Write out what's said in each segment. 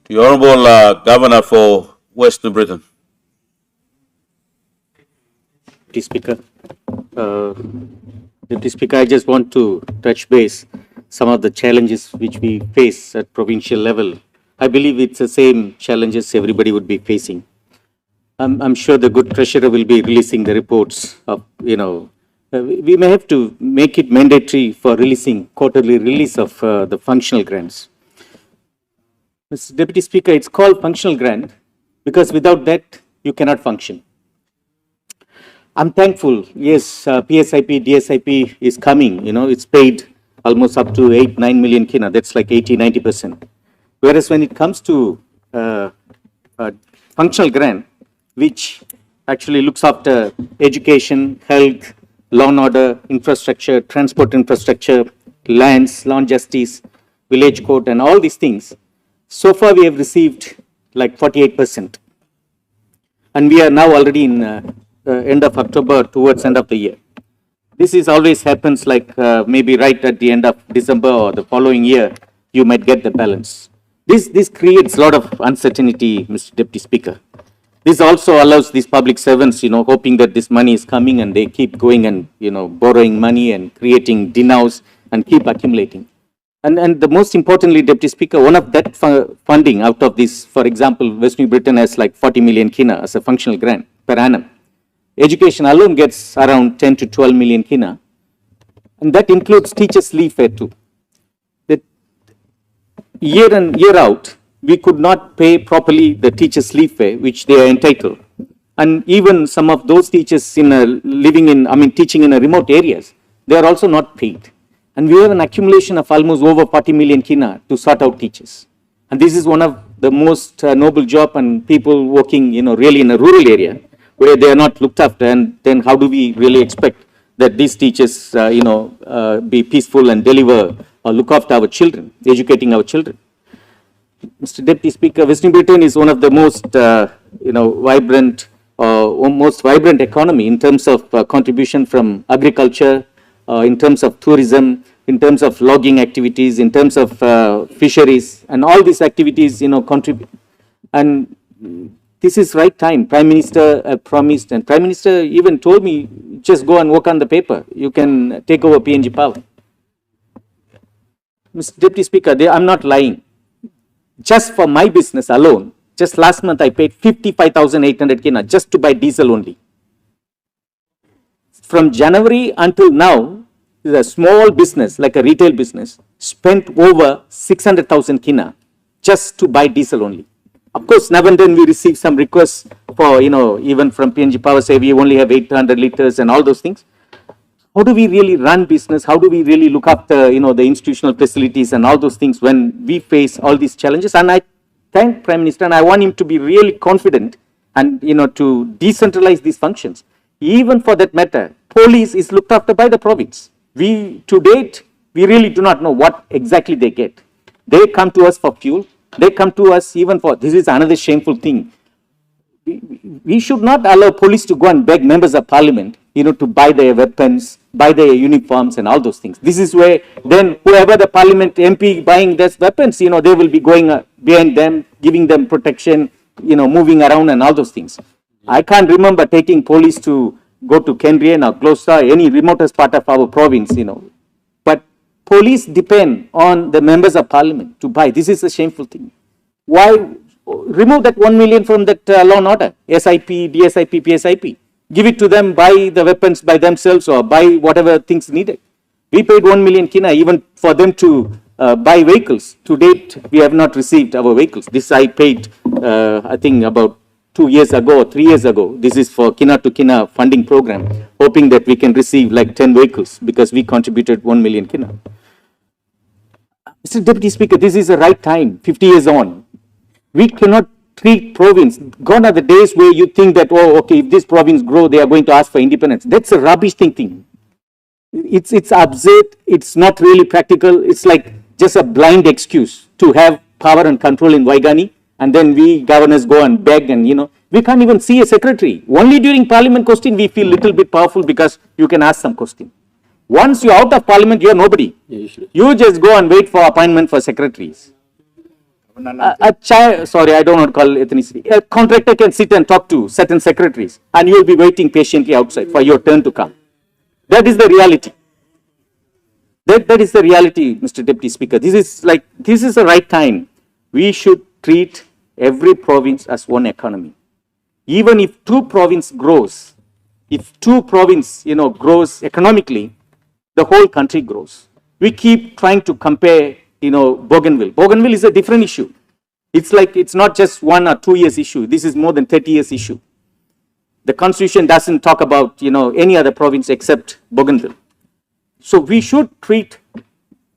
The Honourable Governor for Western Britain. Deputy Speaker. Deputy Speaker, I just want to touch base some of the challenges which we face at provincial level. I believe it's the same challenges everybody would be facing. I'm sure the good treasurer will be releasing the reports of, we may have to make it mandatory for releasing quarterly release of the functional grants. Mr. Deputy Speaker, it's called functional grant because without that, you cannot function. I'm thankful, yes, PSIP, DSIP is coming, it's paid almost up to 8-9 million kina, that's like 80-90%. Whereas when it comes to functional grant, which actually looks after education, health, law and order, infrastructure, transport infrastructure, lands, land justice, village court, and all these things, so far we have received like 48%. And we are now already in end of October towards end of the year. This is always happens like maybe right at the end of December or the following year, you might get the balance. This creates a lot of uncertainty, Mr. Deputy Speaker. This also allows these public servants, hoping that this money is coming and they keep going and, borrowing money and creating denows and keep accumulating. And the most importantly, Deputy Speaker, one of that funding out of this, for example, West New Britain has like 40 million kina as a functional grant per annum. Education alone gets around 10 to 12 million kina. And that includes teachers' leave fare too. That year in, year out, we could not pay properly the teachers' leave fare, which they are entitled. And even some of those teachers teaching in remote areas, they are also not paid. And we have an accumulation of almost over 40 million kina to sort out teachers. And this is one of the most noble job and people working, really in a rural area where they are not looked after. And then how do we really expect that these teachers, be peaceful and deliver or look after our children, educating our children? Mr. Deputy Speaker, West New Britain is one of the most, vibrant economy in terms of contribution from agriculture, in terms of tourism, in terms of logging activities, in terms of fisheries, and all these activities, contribute. And this is right time. Prime Minister promised, and Prime Minister even told me, just go and work on the paper. You can take over PNG power. Mr. Deputy Speaker, I'm not lying. Just for my business alone, just last month I paid 55,800 kina just to buy diesel only. From January until now, a small business, like a retail business, spent over 600,000 kina just to buy diesel only. Of course, now and then we receive some requests for, even from PNG Power, say we only have 800 liters and all those things. How do we really run business? How do we really look after, the institutional facilities and all those things when we face all these challenges? And I thank Prime Minister and I want him to be really confident and, to decentralize these functions. Even for that matter, police is looked after by the province. To date, we really do not know what exactly they get. They come to us for fuel. They come to us even for, this is another shameful thing. We should not allow police to go and beg members of parliament, to buy their weapons, buy their uniforms and all those things. This is where then whoever the parliament MP buying these weapons, they will be going behind them, giving them protection, moving around and all those things. I can't remember taking police to go to Kendrian or Gloucester, any remotest part of our province, But police depend on the members of parliament to buy. This is a shameful thing. Why remove that 1 million from that law and order, SIP, DSIP, PSIP? Give it to them, buy the weapons by themselves or buy whatever things needed. We paid 1 million kina even for them to buy vehicles. To date, we have not received our vehicles. This I paid, I think about 2 years ago or 3 years ago. This is for kina to kina funding program, hoping that we can receive like 10 vehicles because we contributed 1 million kina. Mr. Deputy Speaker, this is the right time, 50 years on. We cannot treat province. Gone are the days where you think that, oh, okay, if this province grow, they are going to ask for independence. That's a rubbish thinking. It's absurd. It's not really practical. It's like just a blind excuse to have power and control in Waigani. And then we governors go and beg and, we can't even see a secretary. Only during parliament question, we feel little bit powerful because you can ask some question. Once you're out of parliament, you're nobody. You just go and wait for appointment for secretaries. sorry, I don't want to call ethnicity. A contractor can sit and talk to certain secretaries, and you will be waiting patiently outside for your turn to come. That is the reality. That is the reality, Mr. Deputy Speaker. This is the right time. We should treat every province as one economy. Even if two province grows, grows economically, the whole country grows. We keep trying to compare, Bougainville. Bougainville is a different issue. It's not just 1 or 2 years issue. This is more than 30 years issue. The constitution doesn't talk about, any other province except Bougainville. So we should treat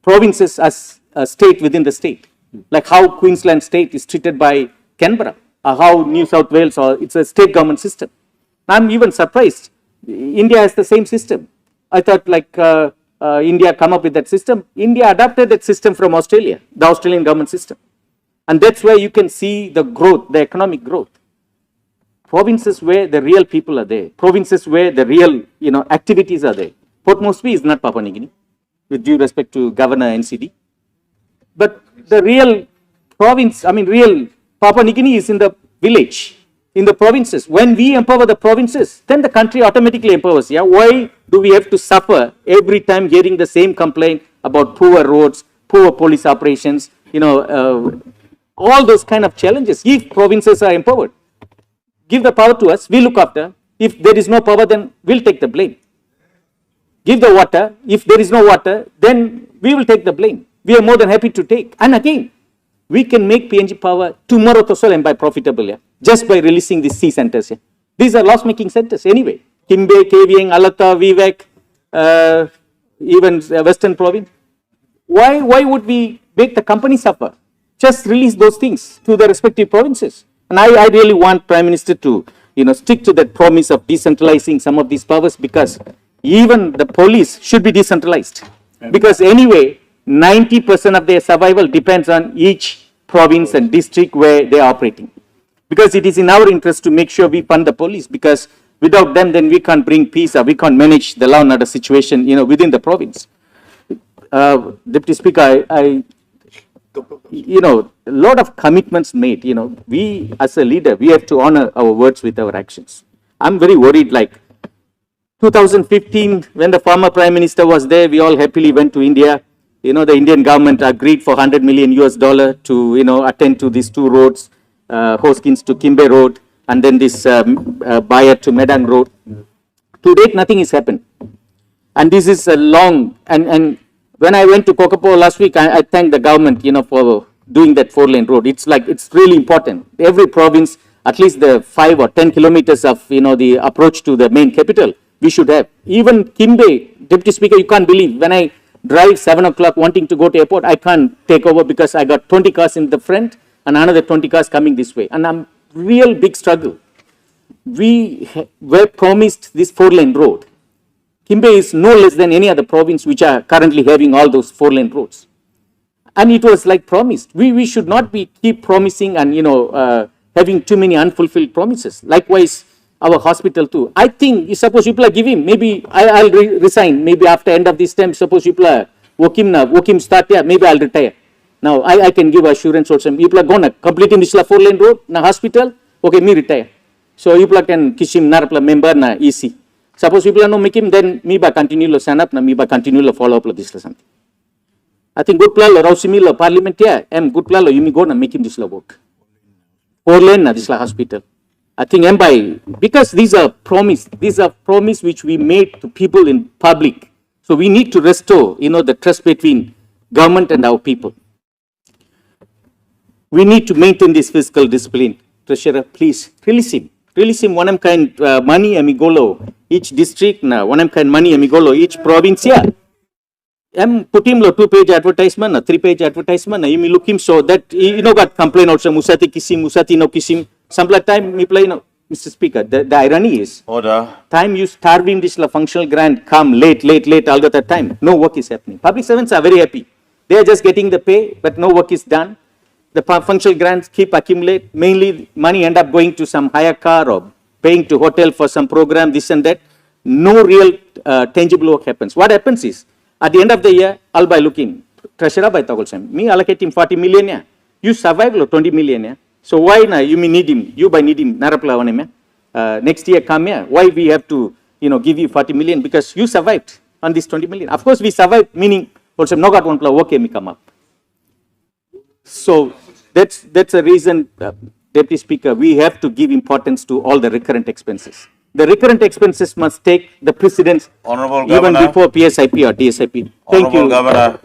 provinces as a state within the state, like how Queensland state is treated by Canberra, or how New South Wales, or it's a state government system. I'm even surprised. India has the same system. I thought India come up with that system. India adopted that system from Australia, the Australian government system. And that's where you can see the growth, the economic growth. Provinces where the real people are there, provinces where the real, activities are there. Port Moresby is not Papua New Guinea, with due respect to Governor NCD. But the real province, real Papua New Guinea is in the village, in the provinces. When we empower the provinces, then the country automatically empowers. Yeah? Why do we have to suffer every time hearing the same complaint about poor roads, poor police operations, all those kind of challenges? If provinces are empowered, give the power to us, we look after. If there is no power, then we'll take the blame. Give the water. If there is no water, then we will take the blame. We are more than happy to take. And again, we can make PNG power tomorrow to sell and buy profitable, yeah? Just by releasing these C centers. Yeah? These are loss-making centers anyway. Kimbe, KVN, Alata, Vivek, even Western Province. Why would we make the company suffer? Just release those things to the respective provinces. And I really want Prime Minister to, stick to that promise of decentralizing some of these powers, because even the police should be decentralized. Because anyway, 90% of their survival depends on each province and district where they are operating. Because it is in our interest to make sure we fund the police, because without them, then we can't bring peace, or we can't manage the law and order situation, within the province. Deputy Speaker, a lot of commitments made. We as a leader, we have to honor our words with our actions. I'm very worried, 2015, when the former Prime Minister was there, we all happily went to India. The Indian government agreed for $100 million to, attend to these 2 roads, Hoskins to Kimbe Road, and then this Bayer to Medang Road. To date, nothing has happened. And this is a long, and when I went to Kokopo last week, I thanked the government, for doing that 4-lane road. It's really important. Every province, at least the 5 or 10 kilometers of, the approach to the main capital, we should have. Even Kimbe, Deputy Speaker, you can't believe, when I drive 7 o'clock wanting to go to airport, I can't take over because I got 20 cars in the front and another 20 cars coming this way. And I'm real big struggle. We were promised this 4-lane road. Kimbe is no less than any other province which are currently having all those 4-lane roads. And it was promised. We should not keep promising and, having too many unfulfilled promises. Likewise, our hospital too. I think, suppose people are giving, maybe I'll resign, maybe after end of this term, suppose people are working start here, maybe I'll retire. Now, I can give assurance also, people are going to complete in this 4-lane road, na hospital, okay, me retire. So, people can kishim narapla member na EC. Suppose people are no make him, then me ba continue lo stand up, na me ba continue lo follow up lo this something. I think good plan lo, Rausimi lo, parliament here, good plan lo, you me go na make him this work. 4-lane na this hospital. I think because these are promise which we made to people in public. So we need to restore, the trust between government and our people. We need to maintain this fiscal discipline. Treasurer, please release him. Release him. One kind money amigolo each district na one kind money amigolo each province. Yeah. Put him 2-page advertisement, a 3-page advertisement. You may look him so that got complain also Musati kisim, Musati no kisim. Some time me play, Mr. Speaker. The irony is, order. Time you starving this functional grant come late, all the time. No work is happening. Public servants are very happy. They are just getting the pay, but no work is done. The functional grants keep accumulate. Mainly money end up going to some hire car or paying to hotel for some program, this and that. No real tangible work happens. What happens is, at the end of the year, I'll by looking, treasurer by Togolsam, me allocate him 40 million, yeah. You survived 20 million, yeah? So why na you may need him? You by need him, narapla one him, next year come here. Why we have to, give you 40 million? Because you survived on this 20 million. Of course, we survived, meaning also no got one pla okay me come up. So that's a reason, Deputy Speaker, we have to give importance to all the recurrent expenses. The recurrent expenses must take the precedence Honorable even Governor. before PSIP or DSIP. Thank Honorable you. Governor.